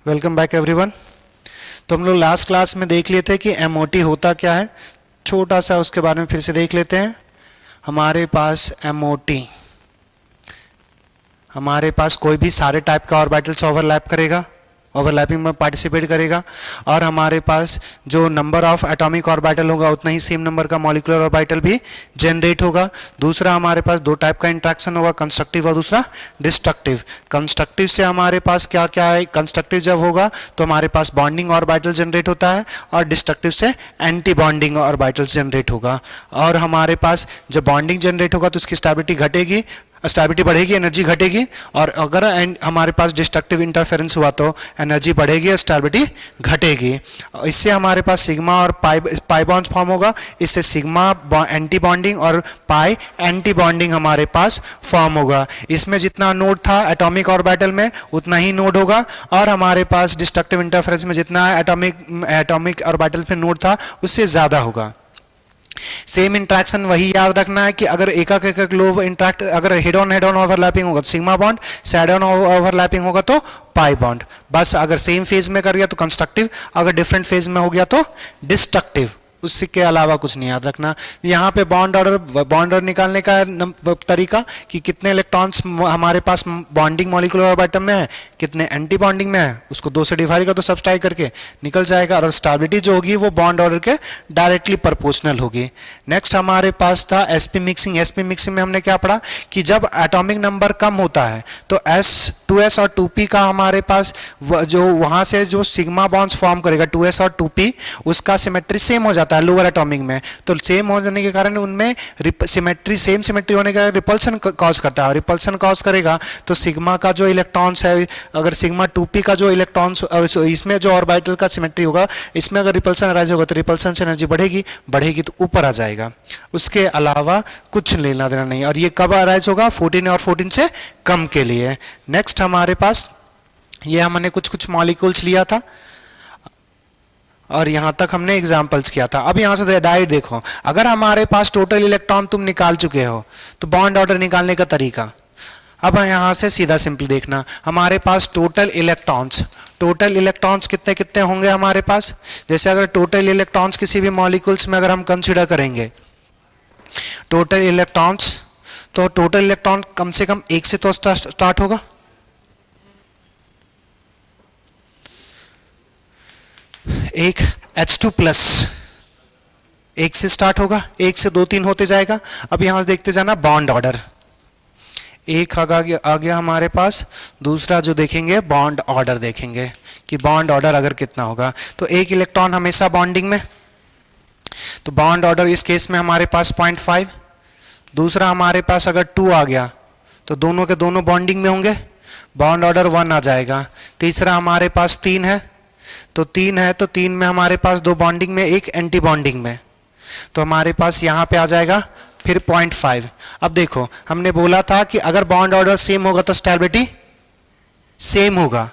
Welcome back everyone. तो हम लोग लास्ट क्लास में देख लिए थे कि एमओटी होता क्या है। छोटा सा उसके बारे में फिर से देख लेते हैं। हमारे पास एमओटी, हमारे पास कोई भी सारे टाइप का ऑर्बिटल्स ओवरलैप करेगा, ओवरलैपिंग में पार्टिसिपेट करेगा, और हमारे पास जो नंबर ऑफ एटॉमिक ऑर्बिटल होगा उतना ही सेम नंबर का मॉलिक्यूलर ऑर्बिटल भी जनरेट होगा। दूसरा हमारे पास दो टाइप का इंट्रैक्शन होगा, कंस्ट्रक्टिव और दूसरा डिस्ट्रक्टिव। कंस्ट्रक्टिव से हमारे पास क्या क्या है, कंस्ट्रक्टिव जब होगा तो हमारे पास बॉन्डिंग ऑर्बिटल जनरेट होता है, और डिस्ट्रक्टिव से एंटी बॉन्डिंग ऑर्बिटल जनरेट होगा। और हमारे पास जब बॉन्डिंग जनरेट होगा तो उसकी स्टेबिलिटी घटेगी, स्टेबिलिटी बढ़ेगी, एनर्जी घटेगी, और अगर हमारे पास डिस्ट्रक्टिव इंटरफेरेंस हुआ तो एनर्जी बढ़ेगी और स्टेबिलिटी घटेगी। इससे हमारे पास सिग्मा और पाई बॉन्ड फॉर्म होगा। इससे सिग्मा एंटी बॉन्डिंग और पाई एंटी बॉन्डिंग हमारे पास फॉर्म होगा। इसमें जितना नोड था एटॉमिक ऑर्बिटल में उतना ही नोड होगा, और हमारे पास डिस्ट्रक्टिव इंटरफेरेंस में जितना एटॉमिक ऑर्बिटल में नोड था उससे ज़्यादा होगा। सेम इंट्रैक्शन वही याद रखना है कि अगर एक लोब इंट्रैक्ट, अगर हेड ऑन ओवरलैपिंग होगा तो sigma bond, side on overlapping होगा तो पाई बॉन्ड। बस अगर सेम फेज में कर गया तो कंस्ट्रक्टिव, अगर डिफरेंट फेज में हो गया तो डिस्ट्रक्टिव। उसके अलावा कुछ नहीं याद रखना। यहाँ पे बॉन्ड ऑर्डर निकालने का तरीका कि कितने इलेक्ट्रॉन्स हमारे पास बॉन्डिंग मॉलिक्यूलर ऑर्बिटल में है, कितने एंटी बॉन्डिंग में है, उसको 2 से डिवाइड कर दो, सब्सट्रैक्ट करके निकल जाएगा, और स्टेबिलिटी जो होगी वो बॉन्ड ऑर्डर के डायरेक्टली प्रोपोर्शनल होगी। नेक्स्ट हमारे पास था एसपी मिक्सिंग। एसपी मिक्सिंग में हमने क्या पढ़ा कि जब एटॉमिक नंबर कम होता है तो S2s और 2p का हमारे पास जो वहां से जो सिग्मा बॉन्ड्स फॉर्म करेगा 2s और 2p, उसका सिमेट्री सेम हो जाता है लोअर एटॉमिक में। तो सेम हो जाने के कारण उनमें सिमेट्री, सेम सिमेट्री होने का रिपल्सन कॉज करता है। रिपल्सन कॉज करेगा तो सिग्मा का जो इलेक्ट्रॉन्स है, अगर सिग्मा 2p का जो इलेक्ट्रॉन्स, इसमें जो ऑर्बिटल का सिमेट्री होगा, इसमें अगर रिपल्सन अराइज होगा तो रिपल्सन से एनर्जी बढ़ेगी तो ऊपर आ जाएगा। उसके अलावा कुछ लेना देना नहीं। और ये कब अराइज होगा? 14 और 14 से कम के लिए। नेक्स्ट हमारे पास ये हमने कुछ मॉलिक्यूल्स लिया था और यहां तक हमने एग्जांपल्स किया था। अब यहां से डायरेक्ट देखो, अगर हमारे पास टोटल इलेक्ट्रॉन तुम निकाल चुके हो तो बॉन्ड ऑर्डर निकालने का तरीका। अब यहां से सीधा सिंपल देखना, हमारे पास टोटल इलेक्ट्रॉन्स कितने कितने होंगे हमारे पास। जैसे अगर टोटल इलेक्ट्रॉन्स किसी भी मॉलिक्यूल्स में अगर हम कंसीडर करेंगे टोटल इलेक्ट्रॉन्स, तो टोटल इलेक्ट्रॉन कम से कम 1 से तो स्टार्ट होगा। एक H2 प्लस 1 से स्टार्ट होगा, 1 से 2 3 होते जाएगा। अब यहां से देखते जाना बॉन्ड ऑर्डर। एक आ गया हमारे पास। दूसरा जो देखेंगे बॉन्ड ऑर्डर देखेंगे कि बॉन्ड ऑर्डर अगर कितना होगा। तो एक इलेक्ट्रॉन हमेशा बॉन्डिंग में, तो बॉन्ड ऑर्डर इस केस में हमारे पास 0.5। दूसरा हमारे पास अगर 2 आ गया तो दोनों के दोनों बॉन्डिंग में होंगे, बॉन्ड ऑर्डर 1 आ जाएगा। तीसरा हमारे पास 3 है, तो 3 है तो 3 में हमारे पास 2 बॉन्डिंग में, 1 एंटी बॉन्डिंग में, तो हमारे पास यहां पे आ जाएगा फिर 0.5। अब देखो हमने बोला था कि अगर बॉन्ड ऑर्डर सेम होगा तो स्टेबिलिटी सेम होगा,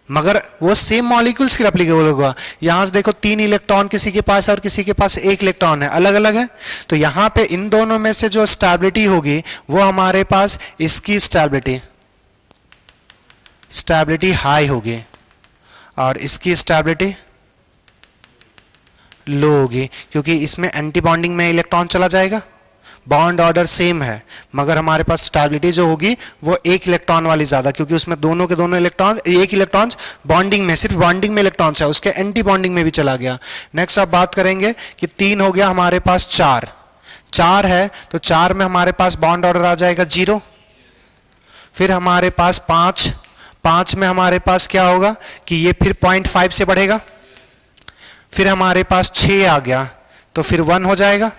मगर वो सेम मॉलिक्यूल्स के लिए एप्लीकेबल होगा। यहां से देखो 3 इलेक्ट्रॉन किसी के पास और किसी के पास 1 इलेक्ट्रॉन है, अलग अलग है। तो यहां पे इन दोनों में से जो स्टेबिलिटी होगी वो हमारे पास इसकी स्टेबिलिटी हाई होगी और इसकी स्टेबिलिटी लो होगी, क्योंकि इसमें एंटी बॉन्डिंग में इलेक्ट्रॉन चला जाएगा। बॉन्ड ऑर्डर सेम है मगर हमारे पास स्टेबिलिटी जो होगी वो 1 इलेक्ट्रॉन वाली ज्यादा, क्योंकि उसमें दोनों के दोनों इलेक्ट्रॉन, 1 इलेक्ट्रॉन बॉन्डिंग में, सिर्फ बॉन्डिंग में इलेक्ट्रॉन्स है, उसके एंटी बॉन्डिंग में भी चला गया। नेक्स्ट अब बात करेंगे कि 3 हो गया, हमारे पास 4 है, तो 4 में हमारे पास बॉन्ड ऑर्डर आ जाएगा 0। फिर हमारे पास 5 में हमारे पास क्या होगा कि ये फिर 0.5 से बढ़ेगा। फिर हमारे पास 6 आ गया तो फिर 1 हो जाएगा।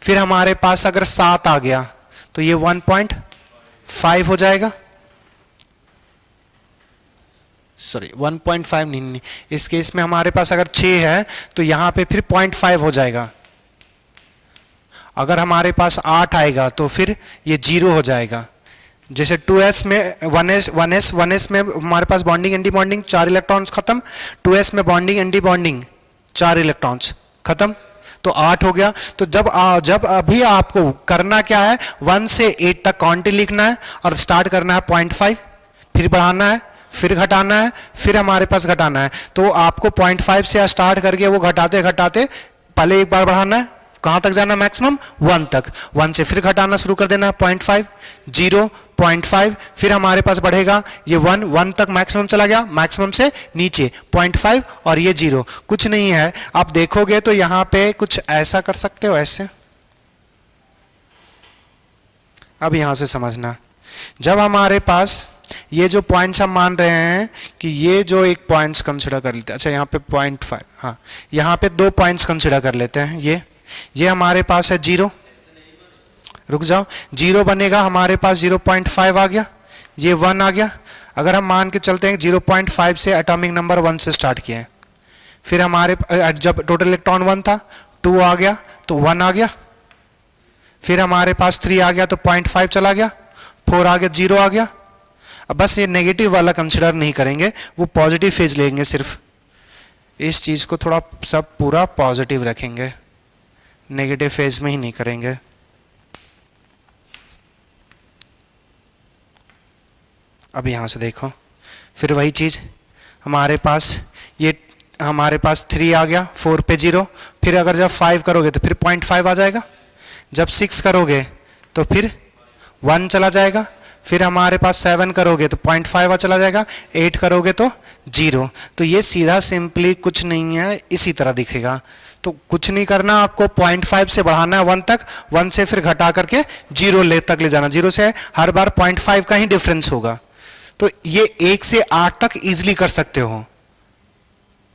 फिर हमारे पास अगर 7 आ गया तो ये 1.5 हो जाएगा। सॉरी 1.5 नहीं, इस केस में हमारे पास अगर 6 है तो यहां पे फिर 0.5 हो जाएगा। अगर हमारे पास 8 आएगा तो फिर ये 0 हो जाएगा। जैसे 2s में 1s में हमारे पास बॉन्डिंग एंटी बॉन्डिंग 4 इलेक्ट्रॉन्स खत्म, 2s में बॉन्डिंग एंटी बॉन्डिंग 4 इलेक्ट्रॉन्स खत्म, तो 8 हो गया। तो जब अभी आपको करना क्या है, 1 से 8 तक क्वांटिटी लिखना है और स्टार्ट करना है 0.5, फिर बढ़ाना है, फिर घटाना है, फिर हमारे पास घटाना है। तो आपको 0.5 से स्टार्ट करके वो घटाते घटाते पहले एक बार बढ़ाना है, कहां तक जाना, मैक्सिमम 1 तक। 1 से फिर घटाना शुरू कर देना है, 0.5, 0, 0.5, फिर हमारे पास बढ़ेगा ये 1 तक मैक्सिमम चला गया, मैक्सिमम से नीचे 0.5 और ये 0। कुछ नहीं है, आप देखोगे तो यहां पे कुछ ऐसा कर सकते हो, ऐसे। अब यहां से समझना, जब हमारे पास ये जो पॉइंट्स हम मान रहे हैं कि ये जो एक पॉइंट्स कंसिडर कर लेते हैं, अच्छा यहाँ पे 0.5, हाँ यहाँ पे 2 पॉइंट्स कंसिडर कर लेते हैं। ये हमारे पास है 0, रुक जाओ, 0 बनेगा, हमारे पास 0.5 आ गया, ये 1 आ गया। अगर हम मान के चलते हैं 0.5 से एटॉमिक नंबर 1 से स्टार्ट किए हैं, फिर हमारे जब टोटल इलेक्ट्रॉन 1 था, 2 आ गया तो 1 आ गया, फिर हमारे पास 3 आ गया तो 0.5 चला गया, 4 आ गया, 0 आ गया। अब बस ये नेगेटिव वाला कंसिडर नहीं करेंगे, वो पॉजिटिव फेज लेंगे, सिर्फ इस चीज को थोड़ा सब पूरा पॉजिटिव रखेंगे, नेगेटिव फेज में ही नहीं करेंगे। अब यहां से देखो, फिर वही चीज हमारे पास हमारे पास 3 आ गया, 4 पे 0, फिर अगर जब 5 करोगे तो फिर 0.5 आ जाएगा, जब 6 करोगे तो फिर 1 चला जाएगा, फिर हमारे पास 7 करोगे तो 0.5 चला जाएगा, 8 करोगे तो 0। तो ये सीधा सिंपली कुछ नहीं है, इसी तरह दिखेगा। तो कुछ नहीं करना, आपको 0.5 से बढ़ाना है 1 तक, 1 से फिर घटा करके 0 तक ले जाना, 0 से हर बार 0.5 का ही डिफरेंस होगा। तो ये 1 से 8 तक इजीली कर सकते हो,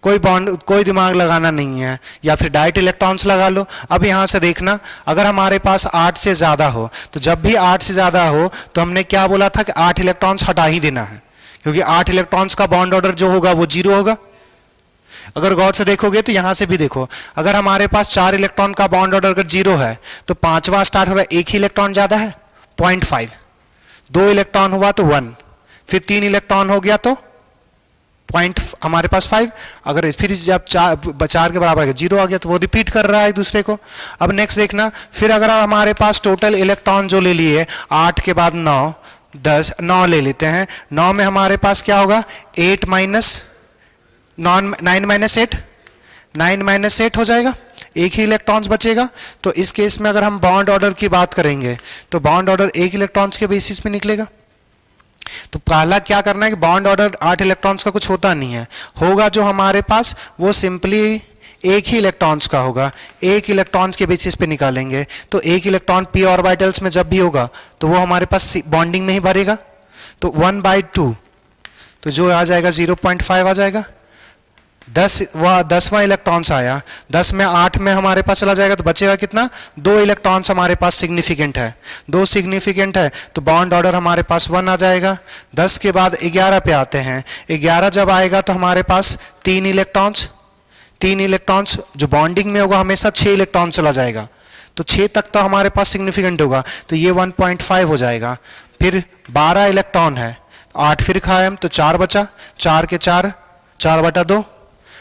कोई दिमाग लगाना नहीं है, या फिर डायरेक्ट इलेक्ट्रॉन्स लगा लो। अब यहां से देखना, अगर हमारे पास 8 से ज्यादा हो, तो जब भी 8 से ज्यादा हो तो हमने क्या बोला था कि 8 इलेक्ट्रॉन्स हटा ही देना है, क्योंकि 8 इलेक्ट्रॉन्स का बॉन्ड ऑर्डर जो होगा वो 0 होगा। अगर गौर से देखोगे तो यहां से भी देखो, अगर हमारे पास 4 इलेक्ट्रॉन का बॉन्ड ऑर्डर अगर 0 है तो 5वां स्टार्ट हो रहा है, 1 ही इलेक्ट्रॉन ज्यादा है, 0.5, 2 इलेक्ट्रॉन हुआ तो 1, फिर 3 इलेक्ट्रॉन हो गया तो हमारे पास 5, अगर फिर जब 4 के बराबर 0 आ गया तो वो रिपीट कर रहा है एक दूसरे को। अब नेक्स्ट देखना, फिर अगर हमारे पास टोटल इलेक्ट्रॉन जो ले लिए 8 के बाद 9, 10, 9 ले लेते हैं, 9 में हमारे पास क्या होगा, 8 माइनस 9 माइनस 8 हो जाएगा, एक ही इलेक्ट्रॉन्स बचेगा। तो इस केस में अगर हम बॉन्ड ऑर्डर की बात करेंगे तो बॉन्ड ऑर्डर 1 इलेक्ट्रॉन्स के बेसिस पे निकलेगा। तो पहला क्या करना है कि बॉन्ड ऑर्डर 8 इलेक्ट्रॉन्स का कुछ होता नहीं है, होगा जो हमारे पास वो सिंपली 1 ही इलेक्ट्रॉन्स का होगा, 1 इलेक्ट्रॉन्स के बेसिस पे निकालेंगे। तो 1 इलेक्ट्रॉन p ऑर्बिटल्स में जब भी होगा तो वो हमारे पास बॉन्डिंग में ही भरेगा, तो 1/2, तो जो आ जाएगा 0.5 आ जाएगा। 10वां इलेक्ट्रॉन्स आया, 10 में 8 में हमारे पास चला जाएगा तो बचेगा कितना, 2 इलेक्ट्रॉन्स हमारे पास सिग्निफिकेंट है, 2 सिग्निफिकेंट है, तो बॉन्ड ऑर्डर हमारे पास 1 आ जाएगा। 10 के बाद 11 पे आते हैं, 11 जब आएगा तो हमारे पास 3 इलेक्ट्रॉन्स जो बॉन्डिंग में होगा हमेशा 6 इलेक्ट्रॉन चला जाएगा, तो 6 तक तो हमारे पास सिग्निफिकेंट होगा, तो ये 1.5 हो जाएगा। फिर 12 इलेक्ट्रॉन है, 8 फिर खाए हम तो 4 बचा, 4 के 4/2,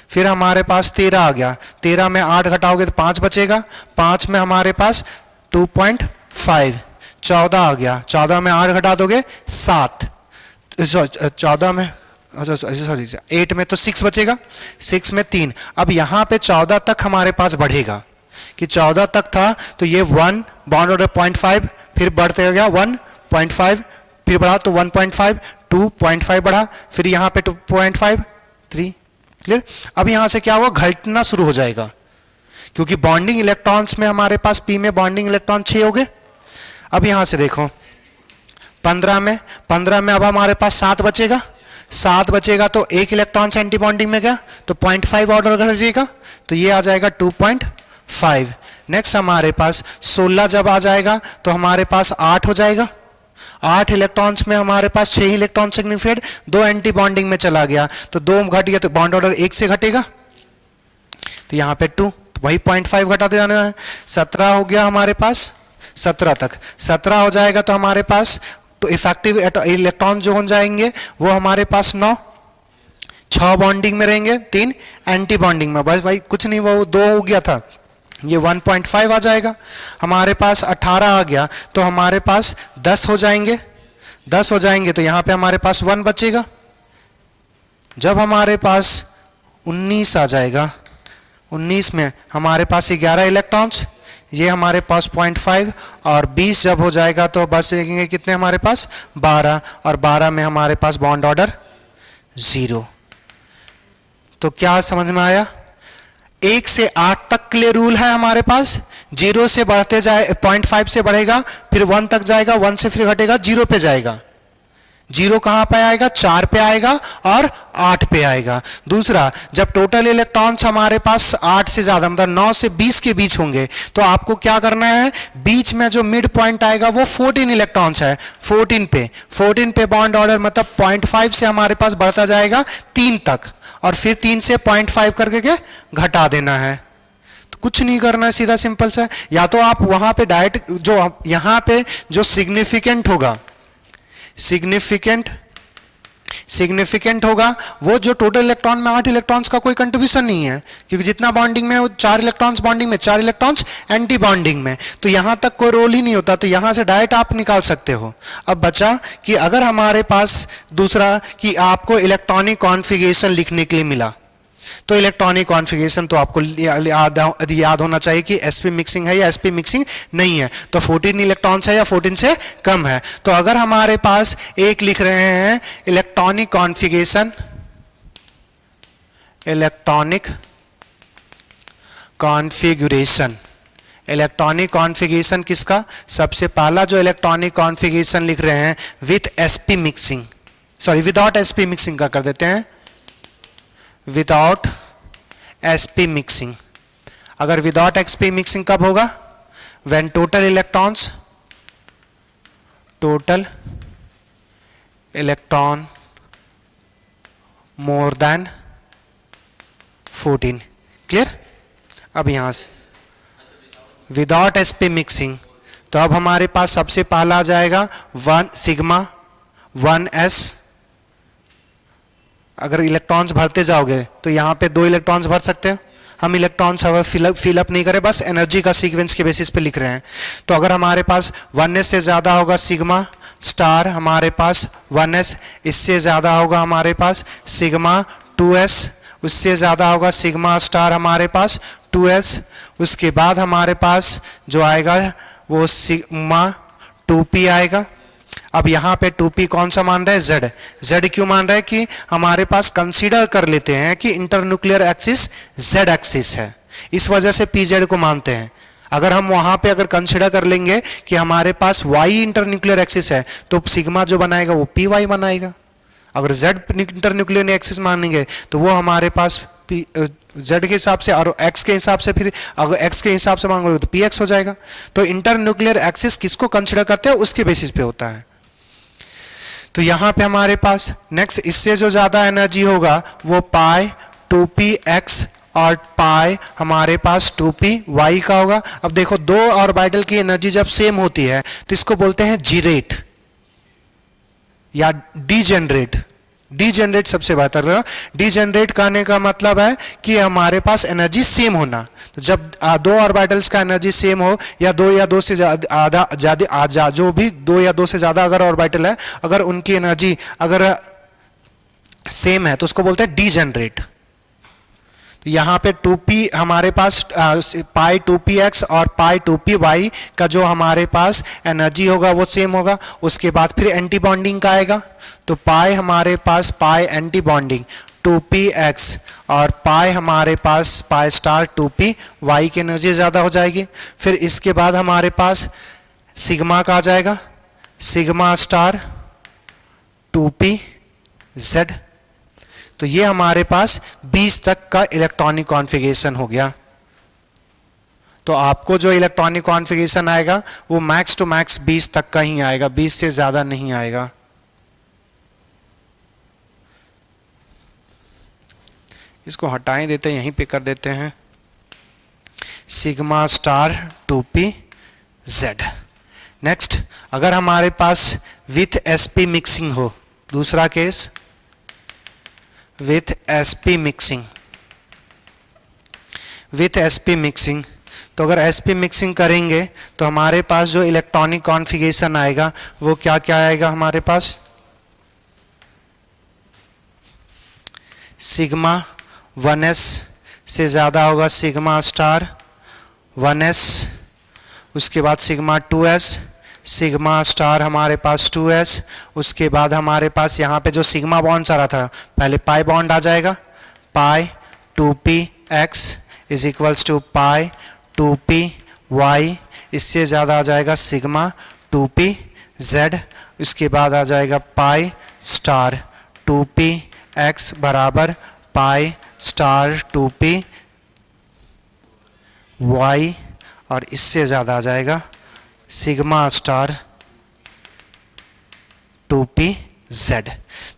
फिर हमारे पास 13 आ गया, 13 में 8 घटाओगे तो 5 बचेगा, 5 में हमारे पास 2.5, 14 आ गया, 14 में 8 घटा दोगे 7, 14 में सॉरी 8 में तो 6 बचेगा, 6 में 3। अब यहाँ पे 14 तक हमारे पास बढ़ेगा, कि 14 तक था तो ये 1 बॉन्ड ऑर्डर 0.5, फिर बढ़ते हो गया 1.5, फिर बढ़ा तो 1.5, 2.5 बढ़ा, फिर यहाँ पे 2.5, 3, क्लियर। अब यहां से क्या हुआ, घटना शुरू हो जाएगा, क्योंकि बॉन्डिंग इलेक्ट्रॉन्स में हमारे पास p में बॉन्डिंग इलेक्ट्रॉन 6 हो गए। अब यहां से देखो 15 में अब हमारे पास 7 बचेगा, 7 बचेगा तो 1 इलेक्ट्रॉन से एंटी बॉन्डिंग में गया तो 0.5 ऑर्डर घटेगा, तो ये आ जाएगा 2.5। नेक्स्ट हमारे पास 16 जब आ जाएगा तो हमारे पास 8 हो जाएगा, 8 इलेक्ट्रॉन्स में हमारे पास 6 इलेक्ट्रॉन सिग्निफिकेंट, 2 एंटी बॉन्डिंग में चला गया तो 2 घट गया, तो बॉन्ड ऑर्डर 1 से घटेगा, तो यहाँ पे 2, तो वही 0.5 घटाते जाना है। 17 हो गया हमारे पास, 17 तक 17 हो जाएगा तो हमारे पास तो इफेक्टिव इलेक्ट्रॉन जो हो जाएंगे वो हमारे पास 9, 6 बॉन्डिंग में रहेंगे, 3 एंटी बॉन्डिंग में, बस भाई कुछ नहीं, वो 2 हो गया था, ये 1.5 आ जाएगा। हमारे पास 18 आ गया तो हमारे पास 10 हो जाएंगे, 10 हो जाएंगे तो यहाँ पे हमारे पास 1 बचेगा, जब हमारे पास 19 आ जाएगा, 19 में हमारे पास 11 इलेक्ट्रॉन्स, ये हमारे पास 0.5, और 20 जब हो जाएगा तो बस देखेंगे कितने हमारे पास 12, और 12 में हमारे पास बॉन्ड ऑर्डर 0। तो क्या समझ में आया? 1 से 8 तक के लिए रूल है हमारे पास, 0 से बढ़ते जाए 0.5 से बढ़ेगा, फिर 1 तक जाएगा, 1 से फिर घटेगा, 0 पे जाएगा। 0 कहां पे आएगा? 4 पे आएगा और 8 पे आएगा। दूसरा, जब टोटल इलेक्ट्रॉन्स हमारे पास 8 से ज्यादा मतलब 9 से 20 के बीच होंगे तो आपको क्या करना है? बीच में जो मिड पॉइंट आएगा वो 14 इलेक्ट्रॉन्स है, 14 पे बॉन्ड ऑर्डर मतलब 0.5 से हमारे पास बढ़ता जाएगा 3 तक, और फिर 3 से 0.5 करके के घटा देना है। तो कुछ नहीं करना है, सीधा सिंपल सा। या तो आप वहां पे डायरेक्ट जो यहां पे जो सिग्निफिकेंट होगा वो जो टोटल इलेक्ट्रॉन में 8 इलेक्ट्रॉन्स का कोई कंट्रीब्यूशन नहीं है, क्योंकि जितना बॉन्डिंग में वो 4 इलेक्ट्रॉन्स बॉन्डिंग में, 4 इलेक्ट्रॉन्स एंटी बॉन्डिंग में, तो यहां तक कोई रोल ही नहीं होता, तो यहां से डायरेक्ट आप निकाल सकते हो। अब बचा कि अगर हमारे पास दूसरा कि आपको इलेक्ट्रॉनिक कॉन्फ़िगरेशन लिखने के लिए मिला, तो इलेक्ट्रॉनिक कॉन्फ़िगरेशन तो आपको याद होना चाहिए कि sp मिक्सिंग है या sp मिक्सिंग नहीं है, तो 14 इलेक्ट्रॉन्स है या 14 से कम है। तो अगर हमारे पास एक लिख रहे हैं इलेक्ट्रॉनिक कॉन्फ़िगरेशन किसका? सबसे पहला जो इलेक्ट्रॉनिक कॉन्फ़िगरेशन लिख रहे हैं विदाउट sp मिक्सिंग का कर देते हैं, विदाउट sp मिक्सिंग। अगर विदाउट sp मिक्सिंग कब होगा? When total electron more than 14। Clear? अब यहां से विदाउट sp मिक्सिंग, तो अब हमारे पास सबसे पहला आ जाएगा 1 सिग्मा 1s। अगर इलेक्ट्रॉन्स भरते जाओगे तो यहां पे 2 इलेक्ट्रॉन्स भर सकते हो, हम इलेक्ट्रॉन्स अब फिल अप नहीं करें, बस एनर्जी का सीक्वेंस के बेसिस पे लिख रहे हैं। तो अगर हमारे पास 1s से ज्यादा होगा सिग्मा स्टार हमारे पास 1s, इससे ज्यादा होगा हमारे पास सिग्मा 2s, उससे ज्यादा होगा सिग्मा स्टार हमारे पास 2s, उसके बाद हमारे पास जो आएगा वो सिग्मा 2p आएगा। अब यहां पे 2p कौन सा मान रहा है? z क्यों मान रहा है? कि हमारे पास कंसीडर कर लेते हैं कि इंटरन्यूक्लियर एक्सिस z एक्सिस है, इस वजह से pz को मानते हैं। अगर हम वहां पे अगर कंसीडर कर लेंगे कि हमारे पास y इंटरन्यूक्लियर एक्सिस है तो सिग्मा जो बनाएगा वो py बनाएगा। अगर z इंटरन्यूक्लियर एक्सिस मानेंगे तो वो हमारे पास z के हिसाब से और x के हिसाब से, फिर अगर x के हिसाब से मांगोगे तो px हो जाएगा। तो इंटरन्यूक्लियर एक्सिस किसको कंसीडर करते हैं उसके बेसिस पे होता है। तो यहां पे हमारे पास नेक्स्ट इससे जो ज्यादा एनर्जी होगा वो पाई 2px और पाई हमारे पास 2py का होगा। अब देखो दो ऑर्बिटल की एनर्जी जब सेम होती है तो इसको बोलते हैं जीरेट या डीजेनरेट सबसे बेहतर रहेगा। डीजेनरेट कहने का मतलब है कि हमारे पास एनर्जी सेम होना। तो जब दो ऑर्बिटल्स का एनर्जी सेम हो या दो से ज्यादा जो भी 2 या 2 से ज्यादा अगर ऑर्बिटल है, अगर उनकी एनर्जी अगर सेम है तो उसको बोलते हैं डीजेनरेट। तो यहां पे 2p हमारे पास पाई 2px और पाई 2py का जो हमारे पास एनर्जी होगा वो सेम होगा। उसके बाद फिर एंटी बॉन्डिंग का आएगा, तो पाई हमारे पास पाई एंटी बॉन्डिंग 2px और पाई हमारे पास पाई स्टार 2py की एनर्जी ज्यादा हो जाएगी। फिर इसके बाद हमारे पास सिग्मा का आ जाएगा, सिग्मा स्टार 2pz। तो ये हमारे पास 20 तक का इलेक्ट्रॉनिक कॉन्फ़िगरेशन हो गया। तो आपको जो इलेक्ट्रॉनिक कॉन्फ़िगरेशन आएगा वो मैक्स टू मैक्स 20 तक का ही आएगा, 20 से ज्यादा नहीं आएगा। इसको हटाएं देते हैं, यहीं पे कर देते हैं सिग्मा स्टार 2pz। नेक्स्ट, अगर हमारे पास विथ sp मिक्सिंग हो, दूसरा case with sp mixing, with sp mixing, तो अगर sp मिक्सिंग करेंगे तो हमारे पास जो इलेक्ट्रॉनिक कॉन्फ़िगरेशन आएगा वो क्या क्या आएगा हमारे पास? सिग्मा 1s से ज़्यादा होगा सिग्मा स्टार 1s, उसके बाद सिग्मा 2s, सिग्मा स्टार हमारे पास 2s, उसके बाद हमारे पास यहाँ पे जो सिग्मा बॉन्ड्स आ रहा था पहले पाई बॉन्ड आ जाएगा, pi 2p x is equals to pi 2p y, इससे ज़्यादा आ जाएगा सिग्मा 2p z, उसके बाद आ जाएगा पाई स्टार 2p x बराबर पाई स्टार 2p y, और इससे ज़्यादा आ जाएगा सिग्मा स्टार 2p z।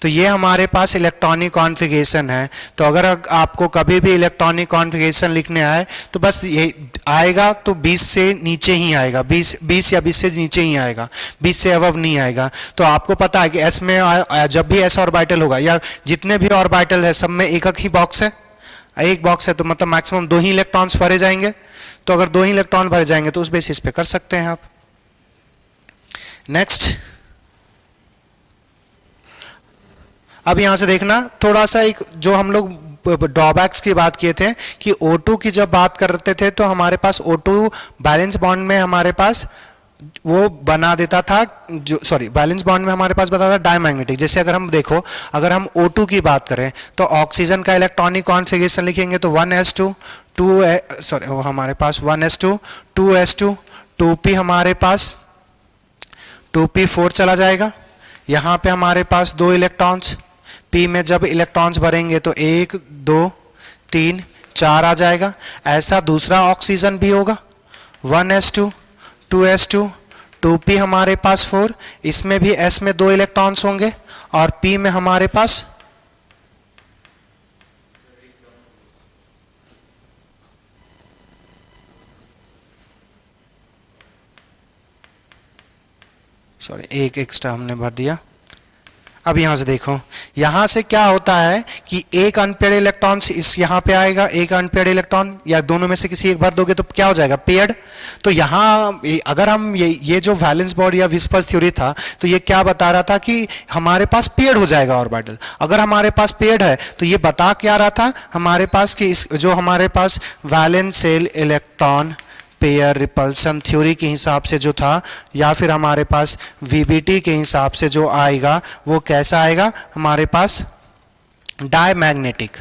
तो ये हमारे पास इलेक्ट्रॉनिक कॉन्फ़िगरेशन है। तो अगर आपको कभी भी इलेक्ट्रॉनिक कॉन्फ़िगरेशन लिखने आए तो बस ये आएगा तो 20 से नीचे ही आएगा, 20 या 20 से नीचे ही आएगा, 20 से अबव नहीं आएगा। तो आपको पता है कि एस में जब भी एस ऑर्बिटल होगा या जितने भी ऑर्बिटल है सब में एक ही बॉक्स है, एक बॉक्स है, तो मतलब मैक्सिमम 2 ही इलेक्ट्रॉन्स भरे जाएंगे। तो अगर 2 ही इलेक्ट्रॉन भरे जाएंगे तो उस बेसिस पे कर सकते हैं आप। नेक्स्ट, अब यहां से देखना थोड़ा सा, एक जो हम लोग ड्रॉबैक्स की बात किए थे कि O2 की जब बात करते थे तो हमारे पास O2 बैलेंस बॉन्ड में हमारे पास वो बना देता था, जो बैलेंस बॉन्ड में हमारे पास बताता था डायमैग्नेटिक। जैसे अगर हम देखो, अगर हम O2 की बात करें तो ऑक्सीजन का इलेक्ट्रॉनिक कॉन्फ़िगरेशन लिखेंगे तो 1s2 वो हमारे पास 1s2 2s2 2p हमारे पास 2p4 चला जाएगा। यहाँ पे हमारे पास 2 इलेक्ट्रॉन्स, p में जब इलेक्ट्रॉन्स भरेंगे तो 1 2 3 4 आ जाएगा। ऐसा दूसरा ऑक्सीजन भी होगा 1s2 2s2 2p हमारे पास 4, इसमें भी s में 2 इलेक्ट्रॉन्स होंगे और p में हमारे पास एक एक्स्ट्रा हमने भर दिया। अब यहां से देखो, यहां से क्या होता है कि एक अनपेयर्ड इलेक्ट्रॉन इस यहां पे आएगा, एक अनपेयर्ड इलेक्ट्रॉन, या दोनों में से किसी एक भर दोगे तो क्या हो जाएगा पेयर्ड। तो यहां अगर हम ये जो वैलेंस बॉन्ड या विस्पर्स थ्योरी था तो ये क्या बता रहा था कि हमारे पास पेयर्ड हो जाएगा ऑर्बिटल। अगर हमारे पास पेयर्ड है तो ये बता क्या रहा था हमारे पास कि जो हमारे पास valence shell electron pair repulsion theory के हिसाब से जो था, या फिर हमारे पास वीबीटी के हिसाब से जो आएगा वो कैसा आएगा हमारे पास डायमैग्नेटिक।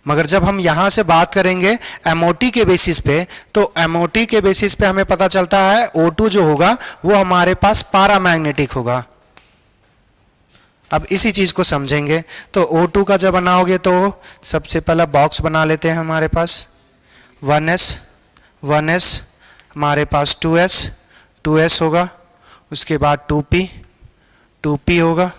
मगर जब हम यहां से बात करेंगे एमओटी के बेसिस पे, तो एमओटी के बेसिस पे हमें पता चलता है O2 जो होगा वो हमारे पास पैरामैग्नेटिक होगा। अब इसी चीज को समझेंगे। तो O2 का जब बनाओगे तो सबसे पहला बॉक्स बना लेते हैं, हमारे पास 1s हमारे पास 2s होगा, उसके बाद 2p होगा,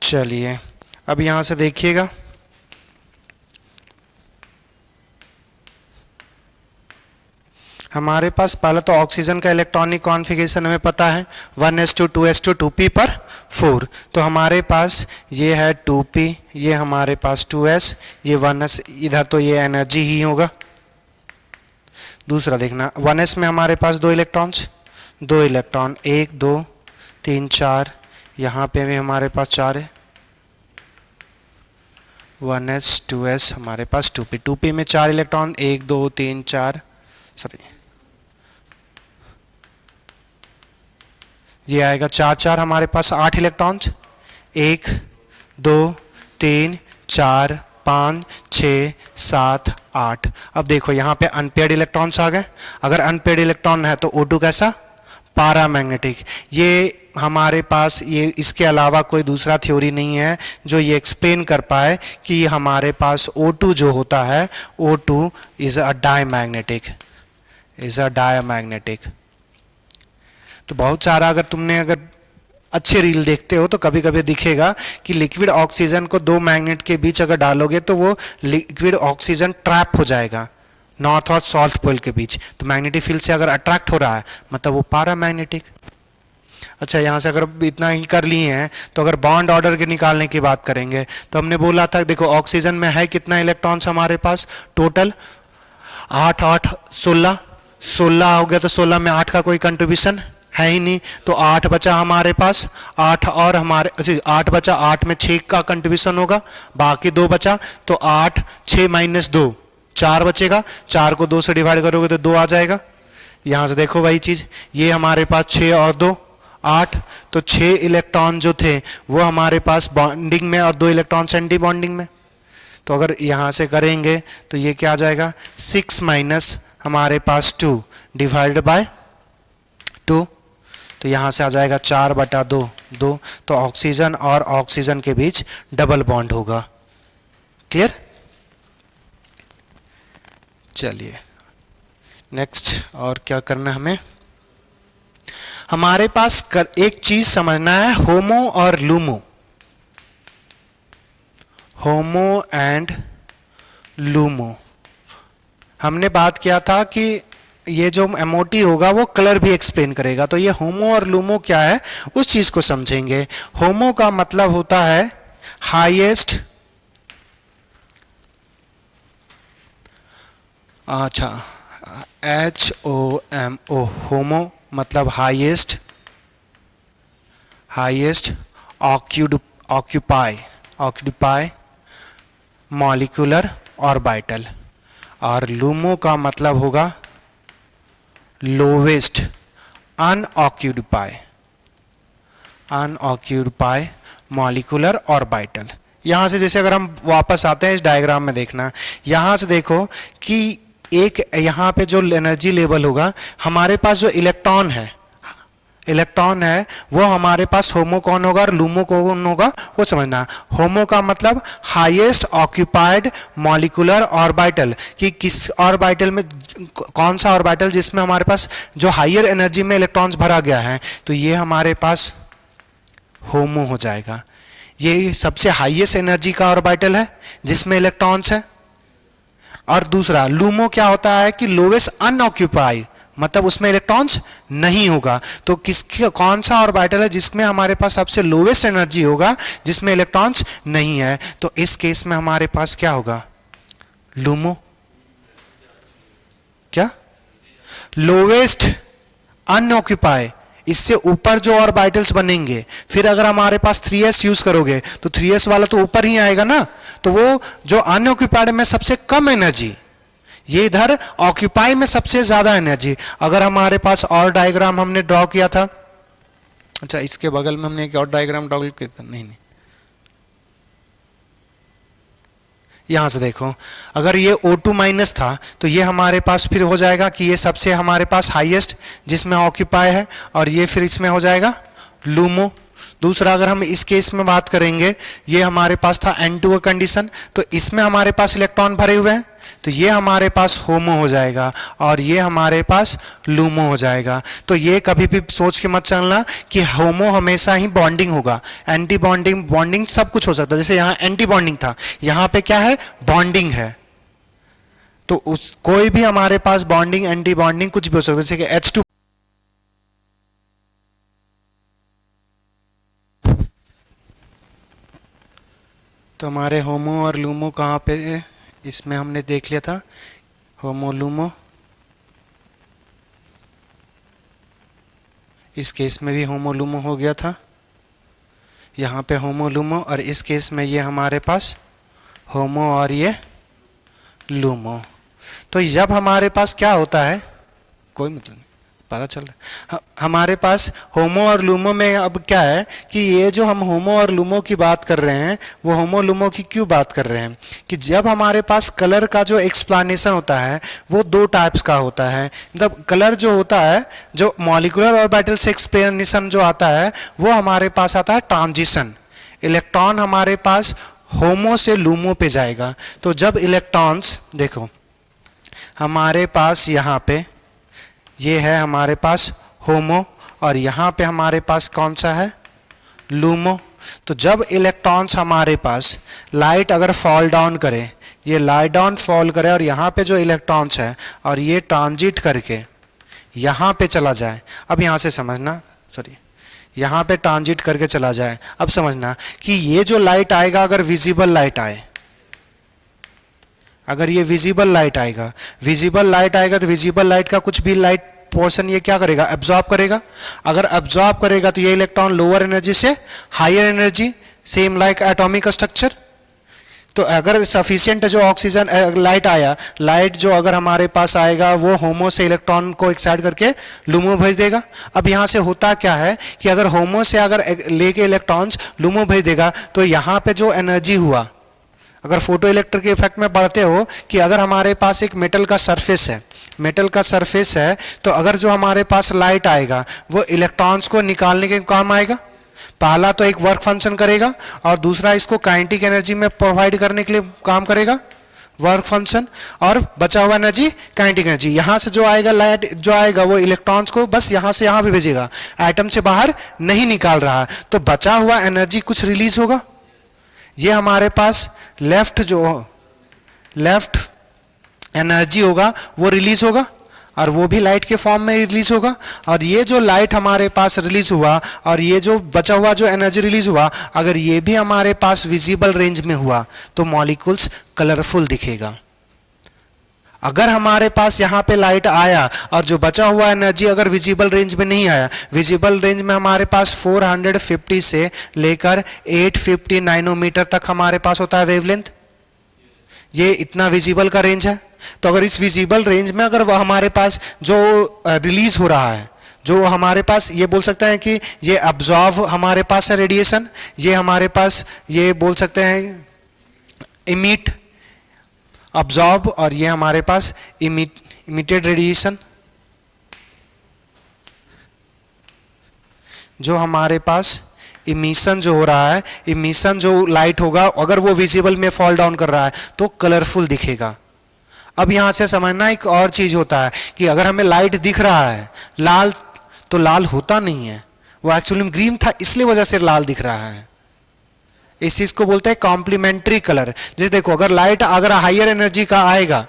चलिए अब यहां से देखिएगा, हमारे पास पहले तो ऑक्सीजन का इलेक्ट्रॉनिक कॉन्फ़िगरेशन हमें पता है 1s2 2s2 2p पर 4। तो हमारे पास ये है 2p, ये हमारे पास 2s, ये 1s, इधर तो ये एनर्जी ही होगा। दूसरा देखना 1s में हमारे पास 2 इलेक्ट्रॉन्स, 2 इलेक्ट्रॉन 1 2 3 4, यहाँ पे भी हमारे पास 4 है, 1s 2s हमारे पास 2p, 2p में 4 इलेक्ट्रॉन 1 2 3 4, ये आएगा 4 4, हमारे पास 8 इलेक्ट्रॉन्स 1 2 3 4 5 6 7 8। अब देखो यहाँ पे अनपेयर्ड इलेक्ट्रॉन्स आ गए। अगर अनपेयर्ड इलेक्ट्रॉन है तो O2 कैसा पैरामैग्नेटिक। ये हमारे पास ये इसके अलावा कोई दूसरा थ्योरी नहीं है जो ये एक्सप्लेन कर पाए कि हमारे पास O2 जो होता है O2 is a diamagnetic, is a diamagnetic. तो बहुत सारा अगर अच्छे रील देखते हो तो कभी कभी दिखेगा कि लिक्विड ऑक्सीजन को दो मैग्नेट के बीच अगर डालोगे तो वो लिक्विड ऑक्सीजन ट्रैप हो जाएगा नॉर्थ और साउथ पोल के बीच। तो मैग्नेटिक फील्ड से अगर अट्रैक्ट हो रहा है मतलब वो पैरामैग्नेटिक। अच्छा, यहाँ से अगर इतना ही कर लिए हैं तो अगर बॉन्ड ऑर्डर के निकालने की बात करेंगे तो हमने बोला था देखो ऑक्सीजन में है कितना इलेक्ट्रॉन्स हमारे पास टोटल 8 8 16 16 हो गया। तो 16 में 8 का कोई कंट्रीब्यूशन है ही नहीं तो 8 बचा हमारे पास 8 और हमारे 8 बचा 8 में 6 का कंट्रीब्यूशन होगा बाकी 2 बचा तो 8 6 माइनस 2 4 बचेगा 4 को 2 से डिवाइड करोगे तो 2 आ जाएगा। यहाँ से देखो वही चीज़ ये हमारे पास 6 और 2 8 तो 6 इलेक्ट्रॉन जो थे वो हमारे पास बॉन्डिंग में और 2 इलेक्ट्रॉन एंटी बॉन्डिंग में। तो अगर यहाँ से करेंगे तो ये क्या आ जाएगा 6 माइनस हमारे पास 2 डिवाइडेड बाय 2 तो यहाँ से आ जाएगा 4/2 2 तो ऑक्सीजन और ऑक्सीजन के बीच डबल बॉन्ड होगा। क्लियर? चलिए नेक्स्ट और क्या करना है हमें, हमारे पास एक चीज समझना है होमो और लूमो, होमो एंड लूमो। हमने बात किया था कि ये जो एमओटी होगा वो कलर भी एक्सप्लेन करेगा। तो ये होमो और लूमो क्या है उस चीज को समझेंगे। होमो का मतलब होता है हाईएस्ट, अच्छा HOMO, होमो मतलब highest, highest occupy molecular orbital. और लूमो का मतलब होगा लोवेस्ट अनऑक्यूपाई मॉलिक्यूलर ऑर्बिटल। यहां से जैसे अगर हम वापस आते हैं इस डायग्राम में देखना, यहां से देखो कि एक यहां पे जो एनर्जी लेवल होगा हमारे पास जो इलेक्ट्रॉन है वो हमारे पास होमो कौन होगा और लूमो कौन होगा वो समझना। होमो का मतलब हाईएस्ट ऑक्यूपाइड मॉलिक्यूलर ऑर्बिटल कि किस ऑर्बिटल में कौन सा ऑर्बिटल जिसमें हमारे पास जो हायर एनर्जी में इलेक्ट्रॉन्स भरा गया है तो ये हमारे पास होमो हो जाएगा। ये सबसे हाईएस्ट एनर्जी का ऑर्बिटल है जिसमें इलेक्ट्रॉन्स है। और दूसरा लूमो क्या होता है कि लोवेस्ट अनऑक्यूपाइड मतलब उसमें इलेक्ट्रॉन्स नहीं होगा। तो किसके कौन सा ऑर्बिटल है जिसमें हमारे पास सबसे लोवेस्ट एनर्जी होगा जिसमें इलेक्ट्रॉन्स नहीं है। तो इस केस में हमारे पास क्या होगा लूमो, क्या लोवेस्ट अनऑक्यूपाइड, इससे ऊपर जो ऑर्बिटल्स बनेंगे फिर अगर हमारे पास 3s यूज करोगे तो 3s वाला तो ऊपर ही आएगा ना। तो वो जो अनऑक्यूपाइड में सबसे कम एनर्जी, ये इधर ऑक्यूपाई में सबसे ज्यादा एनर्जी। अगर हमारे पास और डायग्राम हमने ड्रॉ किया था, अच्छा इसके बगल में हमने एक और डायग्राम ड्रॉ किया था, नहीं यहां से देखो अगर ये O2 माइनस था तो ये हमारे पास फिर हो जाएगा कि ये सबसे हमारे पास हाईएस्ट जिसमें ऑक्यूपाई है और ये फिर इसमें हो जाएगा लूमो। दूसरा अगर हम इस केस में बात करेंगे ये हमारे पास था N2 कंडीशन तो इसमें हमारे पास इलेक्ट्रॉन भरे हुए हैं तो ये हमारे पास होमो हो जाएगा और ये हमारे पास लूमो हो जाएगा। तो ये कभी भी सोच के मत चलना कि होमो हमेशा ही बॉन्डिंग होगा, एंटी बॉन्डिंग सब कुछ हो सकता है। जैसे यहाँ एंटी बॉन्डिंग था, यहाँ पे क्या है बॉन्डिंग है। तो उस कोई भी हमारे पास बॉन्डिंग एंटी बॉन्डिंग कुछ भी हो सकता है। जैसे कि H2 तो हमारे होमो और लूमो कहाँ पे, इसमें हमने देख लिया था होमो लूमो, इस केस में भी होमो लूमो हो गया था, यहाँ पे होमो लूमो और इस केस में ये हमारे पास होमो और ये लूमो। तो जब हमारे पास क्या होता है कोई मतलब नहीं पता चल रहा है हमारे पास होमो और लूमो में अब क्या है कि ये जो हम होमो और लूमो की बात कर रहे हैं वो होमो लूमो की क्यों बात कर रहे हैं कि जब हमारे पास कलर का जो एक्सप्लेनेशन होता है वो दो टाइप्स का होता है। मतलब कलर जो होता है जो मॉलिक्यूलर ऑर्बिटल से एक्सप्लेनेशन जो आता है वो हमारे पास आता है ट्रांजिशन। इलेक्ट्रॉन हमारे पास होमो से लूमो पे जाएगा। तो जब इलेक्ट्रॉन्स देखो हमारे पास यहाँ पे ये है हमारे पास होमो और यहाँ पे हमारे पास कौन सा है लूमो। तो जब इलेक्ट्रॉन्स हमारे पास लाइट अगर फॉल डाउन करे, ये लाइट डाउन फॉल करे और यहाँ पे जो इलेक्ट्रॉन्स है और ये ट्रांजिट करके यहाँ पे चला जाए, अब यहाँ से समझना, सॉरी यहाँ पे ट्रांजिट करके चला जाए, अब समझना कि ये जो लाइट आएगा, अगर विजिबल लाइट आए, अगर ये विजिबल लाइट आएगा, विजिबल लाइट आएगा तो विजिबल लाइट का कुछ भी लाइट पोर्शन ये क्या करेगा, एब्जॉर्ब करेगा। अगर एब्जॉर्ब करेगा तो ये इलेक्ट्रॉन लोअर एनर्जी से higher energy, same like atomic structure. तो अगर सफिशिएंट जो ऑक्सीजन लाइट आया, लाइट जो अगर हमारे पास आएगा वो होमो से इलेक्ट्रॉन को एक्साइट करके लूमो भेज देगा। अब यहाँ से होता क्या है कि अगर होमो से अगर लेके इलेक्ट्रॉन्स लूमो भेज देगा तो यहाँ पे जो एनर्जी हुआ, अगर फोटो इलेक्ट्रिक के इफेक्ट में पढ़ते हो कि अगर हमारे पास एक मेटल का सरफेस है, मेटल का सरफेस है, तो अगर जो हमारे पास लाइट आएगा वो इलेक्ट्रॉन्स को निकालने के काम आएगा। पहला तो एक वर्क फंक्शन करेगा और दूसरा इसको काइनेटिक एनर्जी में प्रोवाइड करने के लिए काम करेगा, वर्क फंक्शन, और बचा हुआ एनर्जी काइनेटिक एनर्जी। यहाँ से जो आएगा लाइट जो आएगा वो इलेक्ट्रॉन्स को बस यहाँ से यहाँ भी भेजेगा, एटम से बाहर नहीं निकाल रहा, तो बचा हुआ एनर्जी कुछ रिलीज होगा। ये हमारे पास लेफ्ट एनर्जी होगा वो रिलीज होगा और वो भी लाइट के फॉर्म में रिलीज होगा। और ये जो लाइट हमारे पास रिलीज हुआ और ये जो बचा हुआ जो एनर्जी रिलीज हुआ, अगर ये भी हमारे पास विजिबल रेंज में हुआ तो मॉलिक्यूल्स कलरफुल दिखेगा। अगर हमारे पास यहाँ पे लाइट आया और जो बचा हुआ एनर्जी अगर विजिबल रेंज में नहीं आया, विजिबल रेंज में हमारे पास 450 से लेकर 850 नैनोमीटर तक हमारे पास होता है वेवलेंथ, ये इतना विजिबल का रेंज है। तो अगर इस विजिबल रेंज में अगर वह हमारे पास जो रिलीज हो रहा है, जो हमारे पास ये बोल सकते हैं कि ये अब्जॉर्व हमारे पास है रेडिएशन, ये हमारे पास ये बोल सकते हैं इमिट, अब्जॉर्ब, और ये हमारे पास इमिटेड रेडिएशन। जो हमारे पास इमिशन जो हो रहा है, इमिशन जो लाइट होगा अगर वो विजिबल में फॉल डाउन कर रहा है तो कलरफुल दिखेगा। अब यहां से समझना एक और चीज होता है कि अगर हमें लाइट दिख रहा है लाल, तो लाल होता नहीं है, वो एक्चुअली में ग्रीन था इसलिए वजह से लाल दिख रहा है। इस चीज को बोलते हैं कॉम्प्लीमेंट्री कलर। जैसे देखो अगर लाइट अगर हायर एनर्जी का आएगा,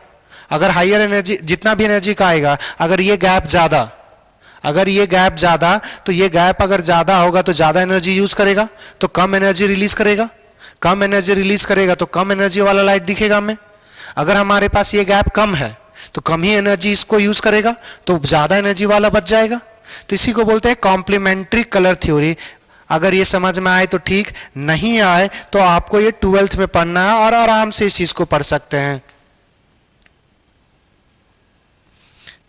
अगर हायर एनर्जी जितना भी एनर्जी का आएगा, अगर ये गैप ज्यादा, अगर ये गैप ज्यादा, तो ये गैप अगर ज्यादा होगा तो ज्यादा एनर्जी यूज करेगा, तो कम एनर्जी रिलीज करेगा, कम एनर्जी रिलीज करेगा तो कम एनर्जी वाला लाइट दिखेगा हमें। अगर हमारे पास ये गैप कम है तो कम ही एनर्जी इसको यूज करेगा, तो ज्यादा एनर्जी वाला बच जाएगा। तो इसी को बोलते हैं कॉम्प्लीमेंट्री कलर थ्योरी। अगर ये समझ में आए तो ठीक, नहीं आए तो आपको ये 12th में पढ़ना है और आराम से इस चीज को पढ़ सकते हैं।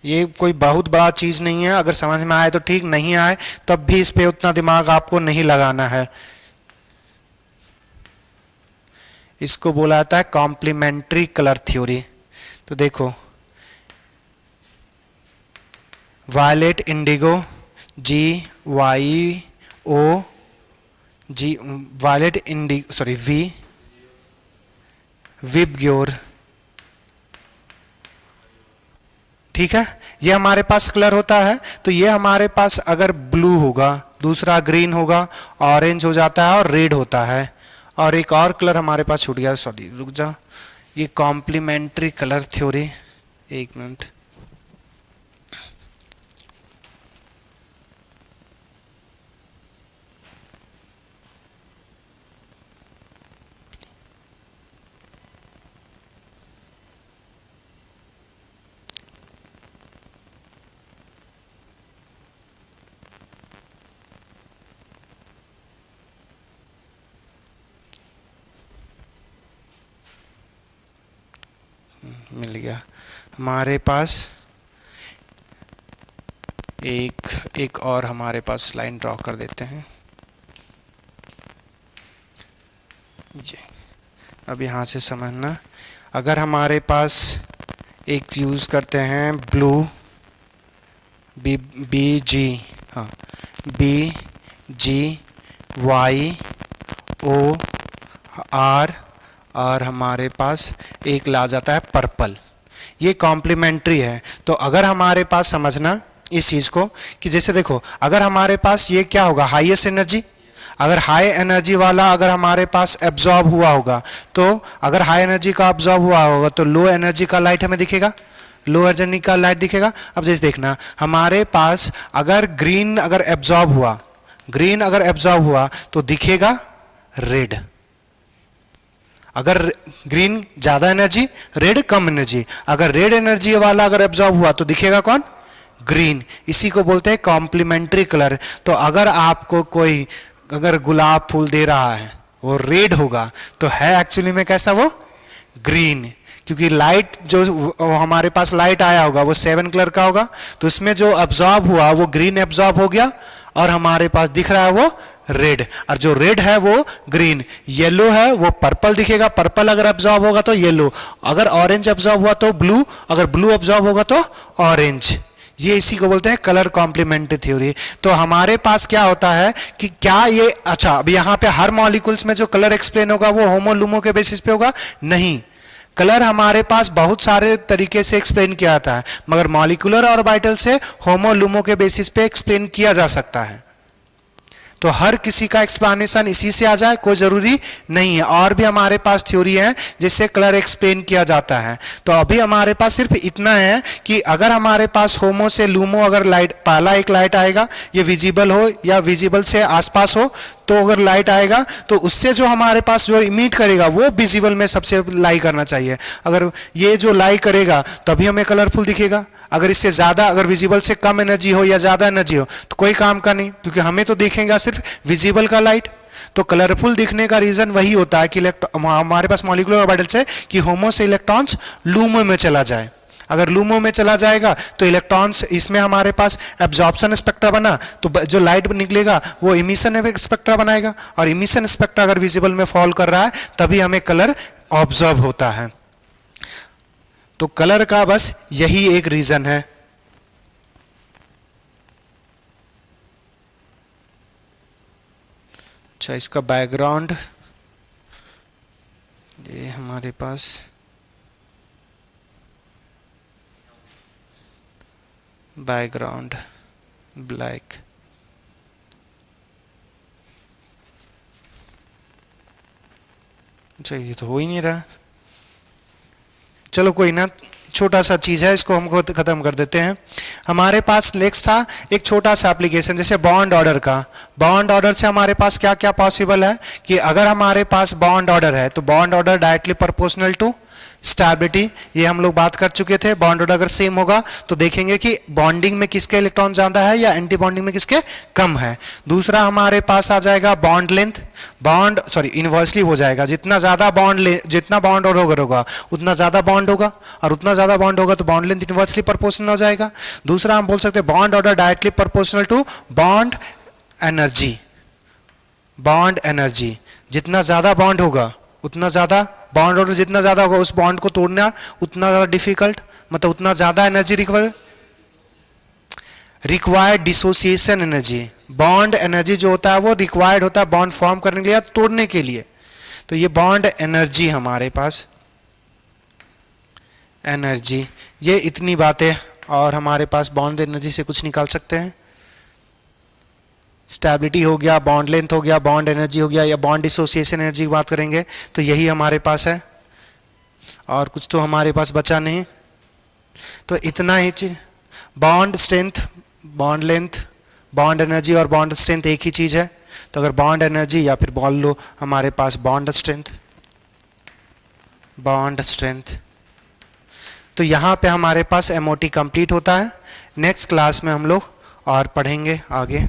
ये कोई बहुत बड़ा चीज नहीं है, अगर समझ में आए तो ठीक, नहीं आए तब भी इस पे उतना दिमाग आपको नहीं लगाना है। इसको बोला जाता है कॉम्प्लीमेंट्री कलर थ्योरी। तो देखो वायलेट इंडिगो GYO जी, वायलेट इंडिगो सॉरी विबग्योर, ठीक है, ये हमारे पास कलर होता है। तो ये हमारे पास अगर ब्लू होगा, दूसरा ग्रीन होगा, ऑरेंज हो जाता है और रेड होता है। और एक और कलर हमारे पास छूट गया, सॉरी रुक जा, ये कॉम्प्लीमेंट्री कलर थ्योरी, एक मिनट, मिल गया हमारे पास। एक और हमारे पास लाइन ड्रॉ कर देते हैं जी। अब यहाँ से समझना, अगर हमारे पास एक यूज करते हैं ब्लू BG, हाँ BGYOR, और हमारे पास एक ला जाता है पर्पल, ये कॉम्प्लीमेंट्री है। तो अगर हमारे पास समझना इस चीज को कि जैसे देखो अगर हमारे पास ये क्या होगा हाईएस्ट एनर्जी, अगर हाई एनर्जी वाला अगर हमारे पास एब्जॉर्ब हुआ होगा, तो अगर हाई एनर्जी का एब्जॉर्ब हुआ होगा तो लो एनर्जी का लाइट हमें दिखेगा, लो एनर्जी का लाइट दिखेगा। अब जैसे देखना, हमारे पास अगर ग्रीन अगर एब्जॉर्ब हुआ, ग्रीन अगर एब्जॉर्ब हुआ तो दिखेगा रेड। अगर ग्रीन ज्यादा एनर्जी, रेड कम एनर्जी। अगर रेड एनर्जी वाला अगर एब्जॉर्ब हुआ तो दिखेगा कौन? ग्रीन। इसी को बोलते हैं कॉम्प्लीमेंट्री कलर। तो अगर आपको कोई अगर गुलाब फूल दे रहा है वो रेड होगा तो है एक्चुअली में कैसा? वो ग्रीन, क्योंकि लाइट जो हमारे पास लाइट आया होगा वो 7 कलर का होगा, तो इसमें जो एब्जॉर्ब हुआ वो ग्रीन एब्जॉर्ब हो गया और हमारे पास दिख रहा है वो रेड, और जो रेड है वो ग्रीन। येलो है वो पर्पल दिखेगा, पर्पल अगर एब्जॉर्ब होगा तो येलो, अगर ऑरेंज एब्जॉर्ब हुआ तो ब्लू, अगर ब्लू एब्जॉर्ब होगा तो ऑरेंज। ये इसी को बोलते हैं कलर कॉम्प्लीमेंट्री थ्योरी। तो हमारे पास क्या होता है कि क्या ये, अच्छा अब यहां पे हर मॉलिक्यूल्स में जो कलर एक्सप्लेन होगा वो होमो लूमो के बेसिस पे होगा? नहीं, कलर हमारे पास बहुत सारे तरीके से एक्सप्लेन किया जाता है, मगर मॉलिक्यूलर ऑर्बिटल से होमो लूमो के बेसिस पे एक्सप्लेन किया जा सकता है। तो हर किसी का एक्सप्लेनेशन इसी से आ जाए कोई जरूरी नहीं है, और भी हमारे पास थ्योरी है जिससे कलर एक्सप्लेन किया जाता है। तो अभी हमारे पास सिर्फ इतना है कि अगर हमारे पास होमो से लूमो अगर लाइट, पहला एक लाइट आएगा, ये विजिबल हो या विजिबल से आसपास हो, तो अगर लाइट आएगा तो उससे जो हमारे पास जो इमिट करेगा वो विजिबल में सबसे लाई करना चाहिए। अगर ये जो लाई करेगा तभी हमें कलरफुल दिखेगा। अगर इससे ज्यादा, अगर विजिबल से कम एनर्जी हो या ज्यादा एनर्जी हो तो कोई काम का नहीं, क्योंकि हमें तो देखेंगे सिर्फ विजिबल का लाइट। तो कलरफुल दिखने का रीजन वही होता है कि हमारे पास मॉलिक्यूलर ऑर्बिटल्स है कि होमो से इलेक्ट्रॉन्स लूमो में चला जाए। अगर लूमो में चला जाएगा तो इलेक्ट्रॉन्स, इसमें हमारे पास एब्जॉर्प्शन स्पेक्ट्रा बना, तो जो लाइट निकलेगा वो इमिशन स्पेक्ट्रा बनाएगा, और इमिशन स्पेक्ट्रा अगर विजिबल में फॉल कर रहा है तभी हमें कलर ऑब्जर्व होता है। तो कलर का बस यही एक रीजन है। अच्छा, इसका बैकग्राउंड, ये हमारे पास बैकग्राउंड ब्लैक। अच्छा, ये तो हो ही नहीं रहा। चलो कोई ना, छोटा सा चीज है, इसको हमको खत्म कर देते हैं। हमारे पास नेक्स्ट था एक छोटा सा एप्लीकेशन, जैसे बॉन्ड ऑर्डर का। बॉन्ड ऑर्डर से हमारे पास क्या क्या पॉसिबल है कि अगर हमारे पास बॉन्ड ऑर्डर है तो bond order directly proportional to stability, ये हम लोग बात कर चुके थे। बॉन्ड ऑर्डर अगर सेम होगा तो देखेंगे कि बॉन्डिंग में किसके इलेक्ट्रॉन ज्यादा है या एंटी बॉन्डिंग में किसके कम है। दूसरा हमारे पास आ जाएगा bond length, bond sorry inversely हो जाएगा, जितना ज्यादा जितना बॉन्ड ऑर्डर होगा उतना ज्यादा बॉन्ड होगा, और उतना ज्यादा बॉन्ड होगा तो बॉन्ड लेंथ इनवर्सली प्रोपोर्शनल हो जाएगा। दूसरा हम बोल सकते हैं bond order directly proportional to bond energy. Bond energy, जितना ज्यादा बॉन्ड होगा उतना ज्यादा बॉन्ड ऑर्डर, जितना ज्यादा होगा उस बॉन्ड को तोड़ना उतना ज्यादा डिफिकल्ट, मतलब उतना ज्यादा energy required dissociation energy. Bond energy जो होता है वो रिक्वायर्ड होता है बॉन्ड फॉर्म करने के लिए या तोड़ने के लिए। तो ये बॉन्ड एनर्जी हमारे पास एनर्जी, ये इतनी बातें, और हमारे पास बॉन्ड एनर्जी से कुछ निकाल सकते हैं। स्टेबिलिटी हो गया, बॉन्ड लेंथ हो गया, बॉन्ड एनर्जी हो गया, या बॉन्ड डिसोसिएशन एनर्जी की बात करेंगे तो यही हमारे पास है, और कुछ तो हमारे पास बचा नहीं। तो इतना ही चीज, bond strength, bond length, bond energy और बॉन्ड स्ट्रेंथ एक ही चीज है। तो अगर बॉन्ड एनर्जी या फिर बोल लो हमारे पास बॉन्ड स्ट्रेंथ, बॉन्ड स्ट्रेंथ। तो यहाँ पे हमारे पास MOT कंप्लीट होता है। नेक्स्ट क्लास में हम लोग और पढ़ेंगे आगे।